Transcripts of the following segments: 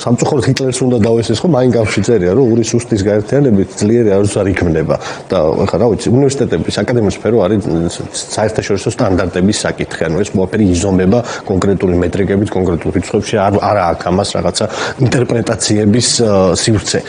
სამწუხაროდ ჰიტლერს უნდა დავესეს ხო მაინ გამში წერია რომ ორი სუსტის გაერთიანებით ძლიერი არც არ იქნება და ხა რა ვიცი უნივერსიტეტების აკადემიის სფერო არის საერთაშორისო სტანდარტების საკითხი ანუ ეს ყველაფერი იზომება კონკრეტული მეტრიკებით კონკრეტულ რიცხვებში არა აქვს ამას რაღაცა ინტერპრეტაციების სივრცე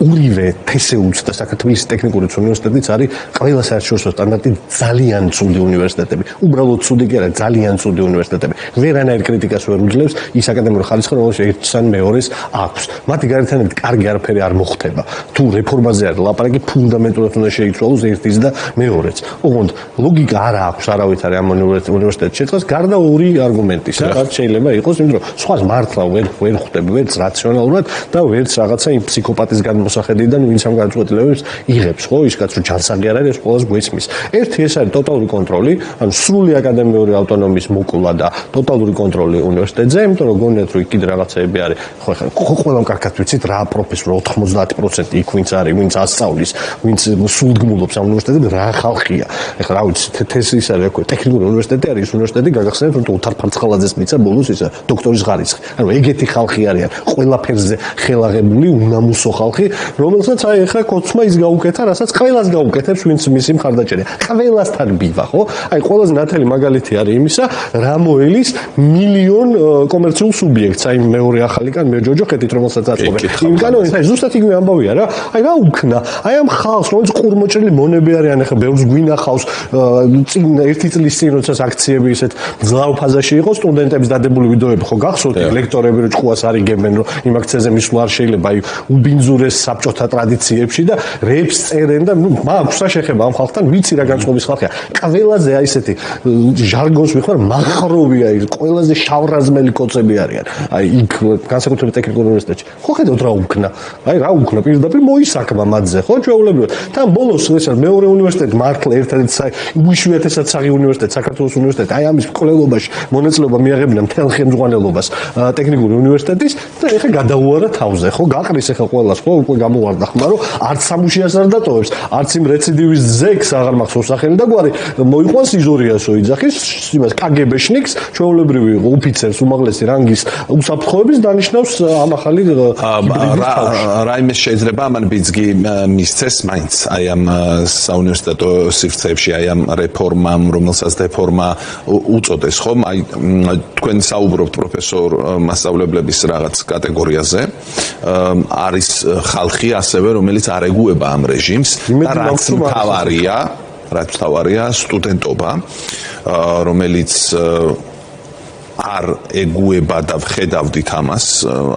ორივე თესეუც და საქართველოს ტექნიკური უნივერსიტეტიც არის ყველა საერთაშორისო სტანდარტი ძალიან ცუდი უნივერსიტეტები უბრალოდ ცუდი კი არა ძალიან ცუდი უნივერსიტეტები ვერანაირ კრიტიკას ვერ უძლებს ის აკადემიური ხარისხი რომელიც ერთს ან მეორეს აქვს მათი გაერთიანებით კარგი არაფერი არ მოხდება თუ რეფორმაზე არის ლაპარაკი ფუნდამენტურად უნდა შეიცვალოს ერთის და მეორეც ოღონდ ლოგიკა არ აქვს არავითარი ამ უნივერსიტეტის შეწყებას გარდა ორი არგუმენტისა რაც შეიძლება იყოს იმიტომ რომ სხვას მართლა ვერ ხვდები ვერც რაციონალურად და ვერც რაღაცა იმ ფსიქოპატის მოსახედიდან ვინც ამ გადაწყვეტილებებს იღებს ხო ის კაც რომ ჯანსაღი არ არის ეს ყველას გვეცმის ერთი ეს არის ტოტალური კონტროლი ანუ სრული აკადემიური ავტონომიის მოკლა და ტოტალური კონტროლი უნივერსიტეტზე იმიტომ რომ გონიათ რომ კიდე რაღაცეები არის ხო ყველამ კარგად ვიცით რა პროფესორი 90% იქ ვინც არის ვინც ასწავლის ვინც სულდგმულობს ამ უნივერსიტეტზე რა ხალხია ეხლა რა ვიცი ეს ის არის ხო ტექნიკური უნივერსიტეტი არის ის უნივერსიტეტი გაგახსენებთ რომ უთარ ფარცხალაძეს მიწა ბოლოს ისა დოქტორის ხარისხი ანუ ეგეთი ხალხი არიან ყველაფერზე ხელაღებული უნამუსო ხალხი რომელსაც აი ახლა კოცმა ის გაუკეთა, რასაც ყველას გაუკეთებს, ვინც მისი მხარდაჭერია. ყველასთან ბივა, ხო? აი ყველაზე ნათელი მაგალითი არის იმისა, რა მოელის მილიონ კომერციულ სუბიექტს, აი მეორე ახალიკან მე ჯოჯოხეთით რომელსაც აწყობენ. იმ კანონით აი ზუსტად იგივე ამბავია რა. აი რა უქნა? აი ამ ხალხს, რომელიც ყურმოჭრილი მონები არიან, ახლა ბევრს გვინახავს, წინ ერთი წლის წინ როდესაც აქციები ისეთ ძლავა ფაზაში იყო, სტუდენტების დადებული ვიდეოები ხო გახსოვთ, ლექტორები რო ჭკუას არიგებენ, რომ იმ აქციაზე მისვლა არ შეიძლება, აი უბინძურეს საბჭოთა ტრადიციებში და რეპს წერენ და მაქვს რა შეხება ამ ხალხთან ვიცი რა განწყობის ხალხია ყველაზე აი ესეთი ჟარგონს ვიხმარ მახროვია ის ყველაზე შავრაზმელი კოცები არიან აი იქ განსაკუთრებით ტექნიკურ უნივერსიტეტში ხო ხედავთ რა უქნა აი რა უქნა პირდაპირ მოისაკმა მათზე ხო ჩვეულებრივად თან ბოლოს ესა მეორე უნივერსიტეტი მართლა ერთადერთი უშვიათესად საღი უნივერსიტეტი საქართველოს უნივერსიტეტი აი ამის მკვლელობაში მონაწილეობა მიაღებინა მთელ ხელმძღვანელობას ტექნიკური უნივერსიტეტის და ეხლა გადაუარა თავზე ხო გაყრის ეხლა ყველას ხო უკვე გამოვარდა ხმა რომ არც სამუშიას არ დატოვებს არც იმ რეციდივის ზეკს აღარ მახსოვს სახელი და გვარი მოიყვანს იზორიასო იძახის იმას კგბ-შნიკს ჩვეულებრივი ოფიცერს უმაღლესი რანგის უსაფრთხოების დანიშნავს ამ ახალი რაიმეს შეიძლება ამან ბიძგი მისცეს მაინც აი ამ საუნივერსიტეტო სივრცეებში აი ამ რეფორმამ რომელსაც დეფორმა უწოდეს ხომ აი თქვენ საუბრობთ პროფესორ მასწავლებლების რაღაც კატეგორიაზე არის ხალხი ასევე რომელიც არ ეგუება ამ რეჟიმს და რაც თავარია სტუდენტობა რომელიც არ ეგუება და ვხედავდით ამას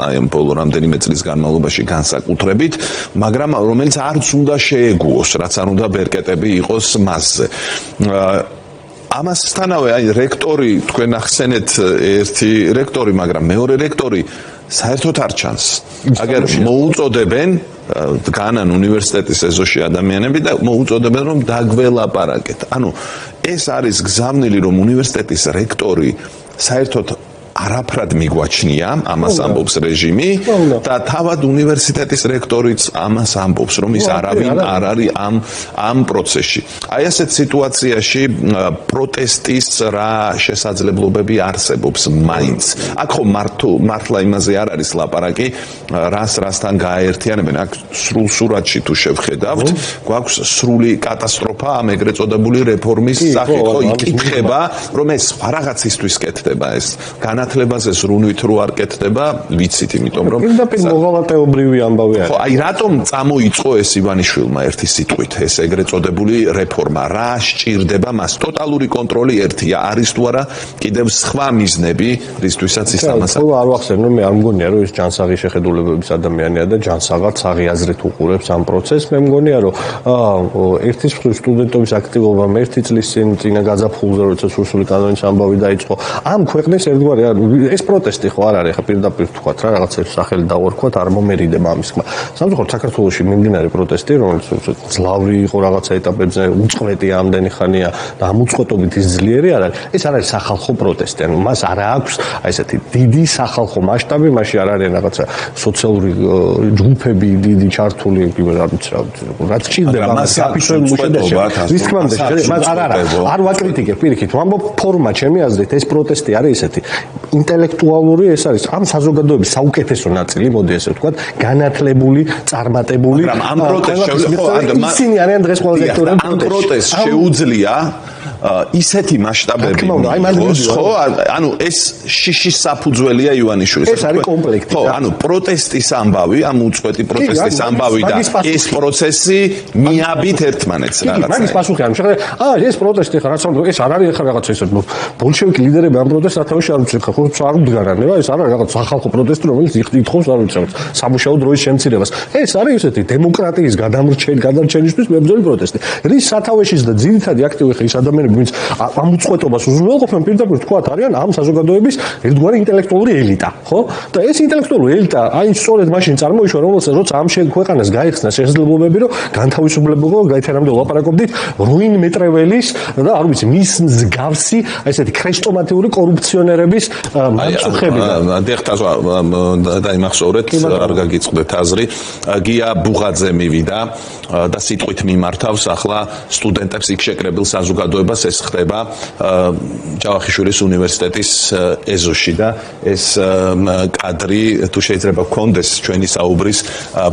აი ამ ბოლო რამდენიმე წლის განმავლობაში განსაკუთრებით მაგრამ რომელიც არც უნდა შეეგუოს რაც არ უნდა ბერკეტები იყოს მასზე ამასთანავე აი რექტორი თქვენ ახსენეთ ერთი რექტორი მაგრამ მეორე რექტორი საერთოდ არ ჩანს აგერ მოუწოდებენ განან უნივერსიტეტის ეზოში ადამიანები და მოუწოდებენ რომ დაგველაპარაკეთ ანუ ეს არის გზავნილი რომ უნივერსიტეტის რექტორი საერთოდ არაფრად მიგვაჩნია ამას ამბობს რეჟიმი და თავად უნივერსიტეტის რექტორიც ამას ამბობს რომ ის არავინ არ არის ამ პროცესში აი ასეთ სიტუაციაში პროტესტის რა შესაძლებლობები არსებობს მაინც აქ ხო მართლა იმაზე არ არის ლაპარაკი რასთან გააერთიანებენ აქ სრულ სურათში თუ შევხედავთ გვაქვს სრული კატასტროფა ამ ეგრეთ წოდებული რეფორმის სახით ხო იკითხება რომ ეს რაღაცისთვის კეთდება ეს განათლებაზე სრუნვით რო არ კეთდება ვიცით იმიტომ რომ პირდაპირ მოღალატეობრივი ამბავი არის ხო აი რატომ წამოიწყო ეს ივანიშვილმა ერთი სიტყვით ეს ეგრეთ წოდებული რეფორმა რა სჭირდება მას ტოტალური კონტროლი ერთია არის თუ არა კიდევ სხვა მიზნები რისთვისაც ის ამას ხო არ ვახსენე მე არ მგონია რომ ეს ჯანსაღი შეხედულებების ადამიანია და ჯანსაღად საღი აზრით უყურებს ამ პროცესს მე მგონია რომ ერთის მხრივ სტუდენტობის აქტივობამ ერთი წლის წინა გაზაფხულზე როცა სურსული კანონის ამბავი დაიწყო ამ ქვეყნის ერთგვარი ეს პროტესტი ხო არ არის ხა პირდაპირ თქვათ რა რაღაცა სახელი დავარქვათ არ მომერიდება ამის ხმა სამწუხაროდ საქართველოში მიმდინარე პროტესტი რომელიც ძლავრი იყო რაღაცა ეტაპებზე უწყვეტი ამდენი ხანია და ამ უწყვეტობით ის ძლიერი არ არის ეს არ არის სახალხო პროტესტი ანუ მას არ აქვს აი ესეთი დიდი სახალხო მასშტაბი მასში არ არის რაღაცა სოციალური ჯგუფები დიდი ჩართული რაც ჭირდება მას საფიშველ მუშებაში რის თქმამდე მას არ ვაკრიტიკებ პირიქით ვამბობ ფორმა ჩემი აზრით ეს პროტესტი არის ესეთი ინტელექტუალური ეს არის ამ საზოგადოების საუკეთესო ნაწილი, მოდი ესე ვთქვათ, განათლებული, წარმატებული. მაგრამ ამ პროტესტს ისინი არიან დღეს ყველაზე აქტიური ამ პროტესტს შეუძლია ისეთი მასშტაბები იყოს, ხო? ანუ ეს შიშის საფუძველია ივანიშვილის. ეს არის კომპლექტი. ხო, ანუ პროტესტის ამბავი, ამ უწყვეტი პროტესტის ამბავი და ეს პროცესი მიაბით ერთმანეთს რაღაცა. მაგის პასუხი არის, შეხედე, ეს პროტესტი ხა რაც ეს არ არის ხა რაღაცა ისეთ ბოლშევიკი ლიდერები ამ პროტესტს სათავეში არ უწევენ, ხო, არ უდგანან, ეს არ არის რაღაც სახალხო პროტესტი, რომელიც ითხოვს არ ვიცი, სამუშაო დროის შემცირებას. ეს არის ისეთი დემოკრატიის გადარჩენისთვის მებრძოლი პროტესტი. რის სათავეშიც და ძირითადი აქტივი ხა ის ადამიანები, ვინც ამ უწყლობას უზრუნველყოფენ, პირდაპირ თქვათ, არიან ამ საზოგადოების ერთგვარი ინტელექტუალური ელიტა, ხო? და ეს ინტელექტუალური ელიტა, აი სწორედ მაშინ წარმოიშვა, რომელსაც როცა ამ ქვეყანას გაიხსნა შესაძლებლობები, რომ განთავისუფლებულობა გაითანამდე ლაპარაკობდით რუინ მეტრეველის და არ ვიცი, მის მსგავსი, აი ესეთი ქრესტომატიური კორუფციონერების მაწუხებიდან. დიახტაზვა დაიმახსოვრეთ, არ გაგიწყდეთ აზრი. გია ბუღაძე მივიდა და სიტყვით მიმართავს ახლა სტუდენტებს იქ შეკრებილ საზოგადოებას, ეს ხდება ჯავახიშვილის უნივერსიტეტის ეზოში და ეს კადრი თუ შეიძლება გქონდეს ჩვენი საუბრის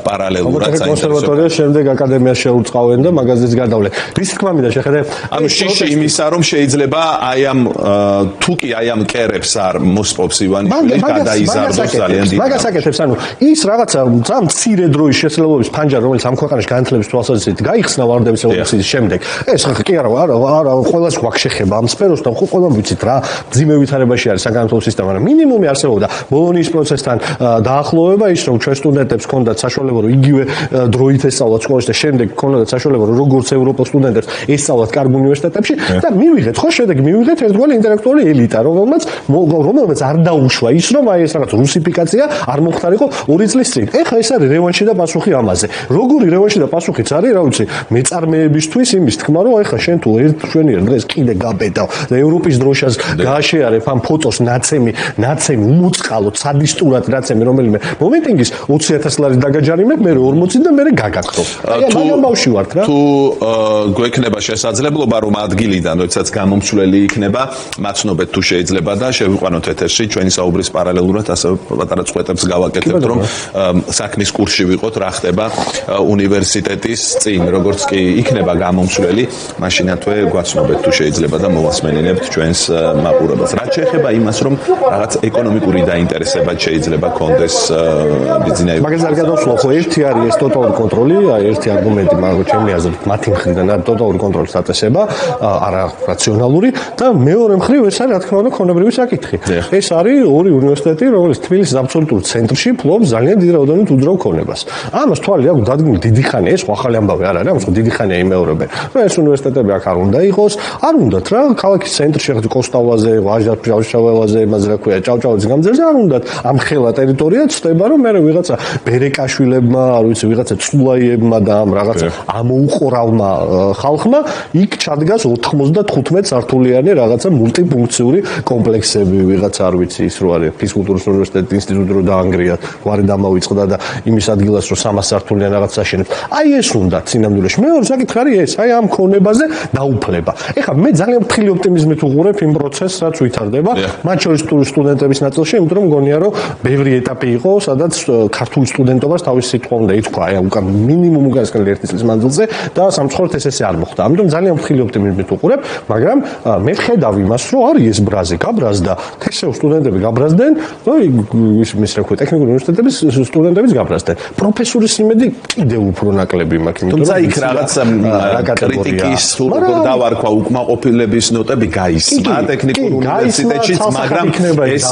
პარალელურად კონსერვატორია შემდეგ აკადემიას შეუწყავენ და მაგაზეც გადავლენ. რის თქმა მინდა შეხედე, ანუ შიში იმისა რომ შეიძლება აი ამ თუკი აი ამ კერებს არ მოსპობს ივანიშვილი გადაიზარდოს ძალიან დიდი. მაგას აკეთებს, ანუ ის რაღაცა ძალიან მცირე დროის შესაძლებლობის ფანჯარი, რომელიც ამ ქვეყანაში განათლების თვალსაზრისით გაიხსნა ვარდების რევოლუციის შემდეგ. ეს კი არა ყველას გვაქვს შეხება ამ სფეროს და ყველამ ვიცით რა ძიმე ვითარებაში არის საგანმანათლებლო სისტემა, მაგრამ მინიმუმი არსებობდა ბოლონიის პროცესთან დაახლოვება ის რომ ჩვენ სტუდენტებს ჰქონდათ საშუალება რომ იგივე დროით ესწავლათ სკოლაში და შემდეგ ჰქონდათ საშუალება რომ როგორც ევროპელ სტუდენტებს ესწავლათ კარგ უნივერსიტეტებში და მივიღეთ ხო შედეგი მივიღეთ ერთგვარი ინტელექტუალური ელიტა რომელმაც არ დაუშვა ის რომ აი ეს რაღაც რუსიფიკაცია არ მოხდარიყო 2 წლის წინ. ეხლა ეს არის რევანში და პასუხი ამაზე. როგორი რევანში და პასუხიც არის რა ვიცი მეწარმეებისთვის იმის თქმა რომ ეხლა შენ თუ ერთ შვენიერ დღეს კიდე გაბედავ და ევროპის დროშას გააშეარებ ამ ფოტოს ნაცემი უმოწყალოდ სადისტურად ნაცემი რომელიმე მომენტინგის 20,000 ლარის დაგაჯარიმებ მე 40 და მე გაგაქრო. აი ბავშვი ვართ რა. თუ გვექნება შესაძლებლობა რომ ადგილიდან როდესაც გამომცვლელი იქნება მაცნობეთ თუ შეიძლება და შევიყვანოთ ეთერში ჩვენი საუბრის პარალელურად ასევე პატარა წვეტებს გავაკეთებთ რომ საქმის კურსში ვიყოთ რა ხდება უნივერსიტეტის წინ როგორც კი იქნება გამომცვლელი მაშინათვე გვაცნობეთ თუ შეიძლება და მოვასმენინებთ ჩვენს მაყურებელს. რაც შეეხება იმას რომ რაღაც ეკონომიკური დაინტერესება შეიძლება კონდეს ბიზნესში. მაგას არ გადავსვლა ხო ერთი არის ეს ტოტალური კონტროლი, აი ერთი არგუმენტი მაგალითად ჩემი აზრით მათი მხრიდან არის ტოტალური კონტროლის დაწესება, არა რაციონალური და მეორე მხრივ ეს არის რა თქმა უნდა ქონებრივი საკითხი. ეს არის ორი უნივერსიტეტი, რომელიც თბილისის აბსოლუტურ ცენტრში ფლობს ძალიან დიდი რაოდენობით უძრავ ქონებას. ამას თვალი აქვს დადგმული დიდი ხანია, ეს ახალი ამბავი არ არის, ამას დიდი ხანია იმეორებენ. რომ ეს უნივერსიტეტები აქ არ უნდა იყოს, არ უნდათ რა, ქალაქის ცენტრში ხეთ კოსტავლაზე, ვაჟდაფშაველაზე, იმაზე რა ქვია, ჭავჭავაძის გამზერზე არ უნდათ ამ ხელა ტერიტორია ცდება რომ მე ვიღაცა ბერეკაშვილებმა, არ ვიცი, ვიღაცა ცულაიებმა და ამ რაღაცა ამოუყურავმა ხალხმა იქ ჩადგას 95 სართულიანი რაღაცა მულტიფუნქციური კომპლექსები, ვიღაცა არ ვიცი ის რო არის ფიზკულტურის უნივერსიტეტის ინსტიტუტი რო დაანგრიათ, გვარი დამოვიწყდა და იმის ადგილას რო 300 სართულიან რაღაც აშენებს. აი ეს უნდა სინამდვილეში. მეორე საკითხი არის ეს, აი ამ ქონებაზე დაუფლება. ეხლა მე ძალიან ფრთხილი ოპტიმიზმით უყურებ იმ პროცესს, რაც ვითარდება, მათ შორის სტუდენტების ნაწილში, იმიტომ რომ მგონია რომ ბევრი ეტაპი იყო, სადაც ქართული სტუდენტობას თავის სიტყვა უნდა ითქვა, აი უკან მინიმუმ უკანასკნელი 1 წლის მანძილზე და სამწუხაროდ ეს არ მოხდა. ამიტომ ძალიან ფრთხილი ოპტიმიზმით უყურებ, მაგრამ მე ხედავ იმას, რომ არის ეს ბრაზი, გაბრაზდა, თესევ სტუდენტები გაბრაზდნენ, და ის რა ქვია, ტექნიკური უნივერსიტეტების სტუდენტებიც გაბრაზდნენ. პროფესორის იმედი კიდევ უფრო ნაკლები მაქვს, იმიტომ რომ თუმცა იქ რაღაც კრიტიკის თუ როგორ დავარქვა უკმაყოფილების ნოტები გაისმა ტექნიკურ უნივერსიტეტშიც, მაგრამ ეს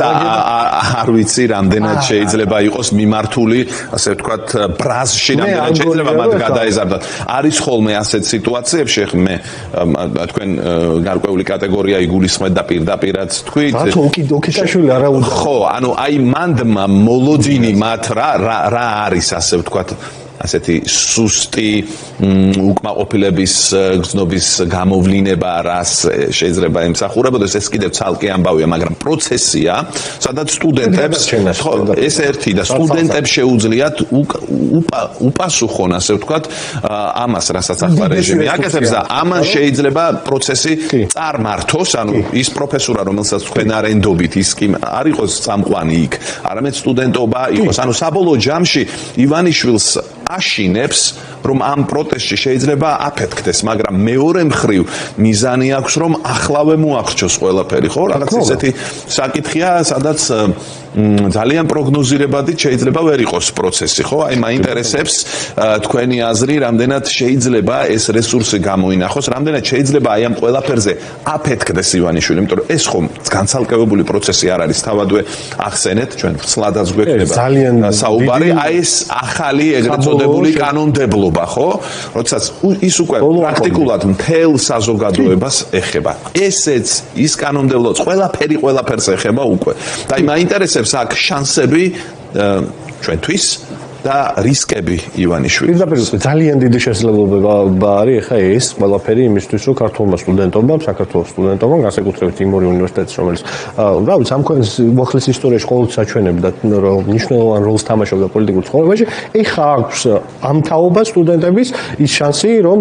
არ ვიცი რამდენად შეიძლება იყოს მიმართული, ასე ვთქვათ, ბრაზში რამდენად შეიძლება მათ გადაეზარდათ. არის ხოლმე ასეთ სიტუაციებში, მე თქვენ გარკვეული კატეგორია იგულისხმეთ და პირდაპირაც თქვით. ოკიტაშვილი არა უნდა. ხო, ანუ აი მანდ მოლოდინი მათ რა არის, ასე ვთქვათ, ასეთი სუსტი უკმაყოფილების გზნობის გამოვლინება რას შეიძლება ემსახურებოდეს ეს კიდევ ცალკე ამბავია მაგრამ პროცესია სადაც სტუდენტებს ეს ერთი და სტუდენტებს შეუძლიათ უპასუხონ ასე ვთქვათ ამას რასაც ახლა რეჟიმი აკეთებს და ამან შეიძლება პროცესი წარმართოს ანუ ის პროფესორა რომელსაც თქვენ არენდობით ის კი არ იყოს წამყვანი იქ არამედ სტუდენტობა იყოს ანუ საბოლოო ჯამში ივანიშვილს აშინებს რომ ამ პროტესტში შეიძლება აფეთქდეს მაგრამ მეორე მხრივ მიზანი აქვს რომ ახლავე მოახერხოს ყველაფერი ხო რაღაც ისეთი საკითხია სადაც ძალიან პროგნოზირებადი შეიძლება ვერ იყოს პროცესი ხო აი მაინტერესებს თქვენი აზრი რამდენად შეიძლება ეს რესურსი გამოინახოს რამდენად შეიძლება აი ამ ყველაფერზე აფეთქდეს ივანიშვილი იმიტომ რომ ეს ხომ განცალკევებული პროცესი არ არის თავადვე ახსენეთ ჩვენ ცლადაც გვექნება საუბარი აი ეს ახალი ეგრეთ წოდებული კანონმდებლობა ხო როდესაც ის უკვე პრაქტიკულად მთელ საზოგადოებას ეხება ესეც ის კანონმდებლობა ყველაფერს ეხება უკვე და აი მაინტერესებს აქ შანსები ჩვენთვის და რისკები ივანიშვილის. პირდაპირ ძალიან დიდი შესაძლებლობა არის ხა ეს ყველაფერი იმისთვის რომ ქართულმა სტუდენტობამ, საქართველოს სტუდენტობამ, განსაკუთრებით იმ ორი უნივერსიტეტის რომელიც რა ვიცი ამ ქვეყნის მოხლის ისტორიაში ყოველთვის აჩვენებდა რომ მნიშვნელოვან როლს თამაშობდა პოლიტიკურ ცხოვრებაში, ეხა აქვს ამ თაობას სტუდენტების ის შანსი რომ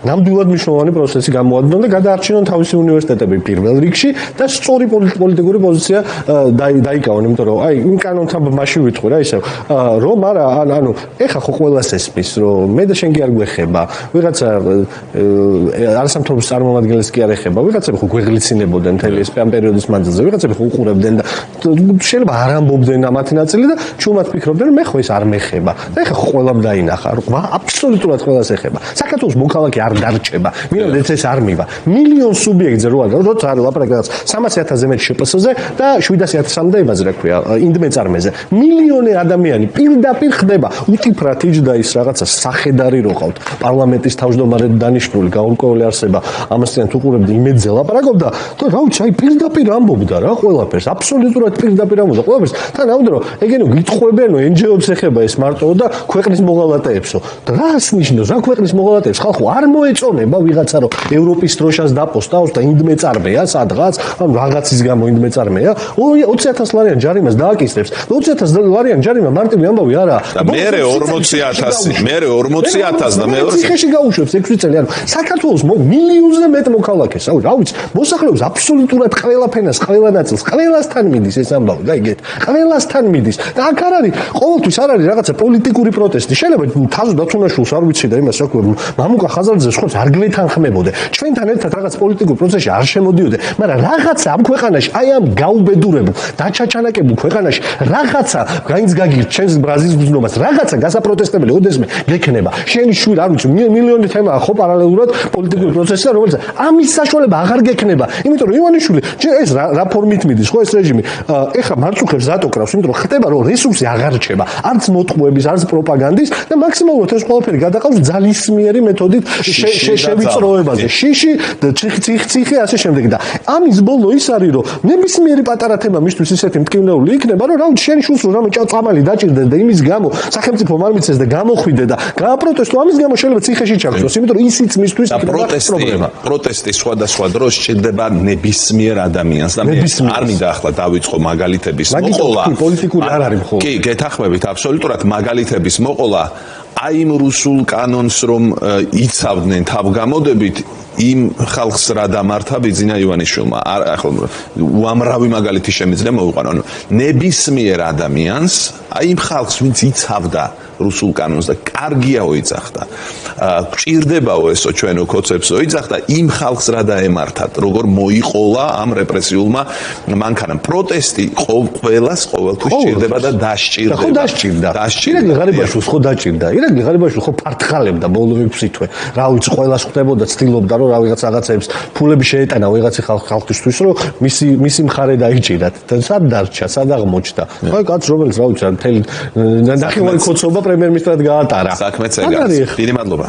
ნამდვილად მნიშვნელოვანი პროცესი გამოადგნონ და გადაარჩინონ თავისი უნივერსიტეტები პირველ რიგში და სწორი პოლიტიკური პოზიცია დაიკავონ, იმიტომ რომ აი იმ კანონთან მასში ვიტყვი რა ისევ რომ არა ანუ ეხა ხო ყველას ესმის რომ მე და შენ კი არ გვეხება ვიღაცა არასამთავრობო წარმომადგენლებს კი არ ეხება ვიღაცები ხო გვეღლიცინებოდნენ მთელი ეს პერიოდის მანძილზე ვიღაცები ხო უყურებდნენ და შეიძლება არ ამბობდნენ მათი ნაწილი და ჩუმად ფიქრობდნენ მე ხო ეს არ მეხება და ეხა ხო ყველამ დაინახა რომ აბსოლუტურად ყველას ეხება საქართველოს მოქალაქე არ დარჩება. მინდა ეს არ მივა. მილიონ სუბიექტზე როცა არის ლაპარაკი რაღაც 300,000-ზე მეტ შპს-ზე და 700,000-მდე იმაზე რა ქვია, ინდმეწარმეზე. მილიონი ადამიანი პირდაპირ ხდება. უტიფრად იჯდა ის რაღაცა სახედარი რო ყავთ. პარლამენტის თავმჯდომარე დანიშნული გაურკვეველი არსება. ამასთან თუ ყურებდი იმედზე ლაპარაკობდა და რა ვიცი, აი პირდაპირ ამბობდა რა ყველაფერს. აბსოლუტურად პირდაპირ ამბობდა ყველაფერს. თან ამბობდა რომ ეგენო გიტყვებიან NGO-ებს ეხება ეს მარტო და ქვეყნის მოღალატეებსო. და რას ნიშნავს რა ქვეყნის მოღალატეებს? ხალხო არ მოეწონება ვიღაცა რომ ევროპის დროშას დაპოსტავს და ინდმეწარმეა სადღაც ან რაღაცის გამო ინდმეწარმეა 20,000 ლარიან ჯარიმას დააკისრებს 20,000 ლარიან ჯარიმა მარტივი ამბავი არა და მე 40,000 და მეორე ციხეში გაუშვებს 6 წელი ანუ საქართველოს მილიონზე მეტ მოქალაქეს რა ვიცი მოსახლეობის აბსოლუტურად ყველა ფენას ყველა ნაწილს ყველასთან მიდის ეს ამბავი და იგეთ ყველასთან მიდის და აქ არ არის ყოველთვის არ არის რაღაცა პოლიტიკური პროტესტი შეიძლება თაზო დათუნაშულს არ ვიცი და იმას რა ქვია მამუკა ხაზარძე ხოს არ გვეთანხმებოდე ჩვენთან ერთად რაღაც პოლიტიკურ პროცესში არ შემოდიოდე მაგრამ რაღაცა ამ ქვეყანაში აი ამ გაუბედურებულ დაჩაჩანაკებულ ქვეყანაში რაღაცა გაინც გაგირ ჩვენს ბრაზილის გზნობას რაღაცა გასაპროტესტებელი ოდესმე გექნება შენი შვილი არ ვიცი მილიონი თემაა ხო პარალელურად პოლიტიკური პროცესია რომელიც ამის საშუალება აღარ გექნება იმიტომ რომ ივანიშვილი ეს რა ფორმით მიდის ხო ეს რეჟიმი ეხა მარწუხებს დატოკრავს იმიტომ რომ ხდება რომ რესურსი აღარ რჩება არც მოტყუების არც პროპაგანდის და მაქსიმალურად ეს ყველაფერი გადაყავს ძალისმიერი მეთოდით შევიწროებაზე შიში ციხე ასე შემდეგ და ამის ბოლო ის არის რომ ნებისმიერი პატარა თემა მისთვის ისეთი მტკივნეული იქნება რომ რა ვიცი შენ შულს რომ რამე წამალი დაჭირდეს და იმის გამო სახელმწიფო არ მიცეს და გამოხვიდე და გააპროტესტო ამის გამო შეიძლება ციხეში ჩაგდოს იმიტომ რომ ისიც მისთვის პრობლემა პროტესტი სხვადასხვა დროს სჭირდება ნებისმიერ ადამიანს და მე არ მინდა ახლა დავიწყო მაგალითების მოყოლა პოლიტიკური არ არის მხოლოდ კი გეთანხმებით აბსოლუტურად მაგალითების მოყოლა აი იმ რუსულ კანონს რომ იცავდნენ თავგამოდებით იმ ხალხს რა დამართა ბიძინა ივანიშვილმა ახლა უამრავი მაგალითი შემიძლია მოვიყვანო ანუ ნებისმიერ ადამიანს აი იმ ხალხს ვინც იცავდა რუსულ კანონს და კარგიაო იცახდა გჭირდებაო ესო ჩვენო კოცებსო იცახდა იმ ხალხს რა დაემართათ როგორ მოიყოლა ამ რეპრესიულმა მანქანამ პროტესტი ყოველას ყოველთვის სჭირდება და დასჭირდება ხო დასჭირდა ირაკლი ღარიბაშვილს ხო დაჭირდა ირაკლი ღარიბაშვილი ხო ფართხალებდა ბოლო 6 თვე რა ვიცი ყოველას ხვდებოდა ცდილობდა რომ რაღაცებს ფულები შეეტანა ვიღაცი ხალხისთვის რომ მისი მხარე დაიჭირათ და სად დარჩა სად აღმოჩნდა აი კაც რომელიც რა ვიცი მთელი ნახევარი კოცობა პრემიერ-მინისტრად გაატარა საქმეც ეგ არის დიდი მადლობა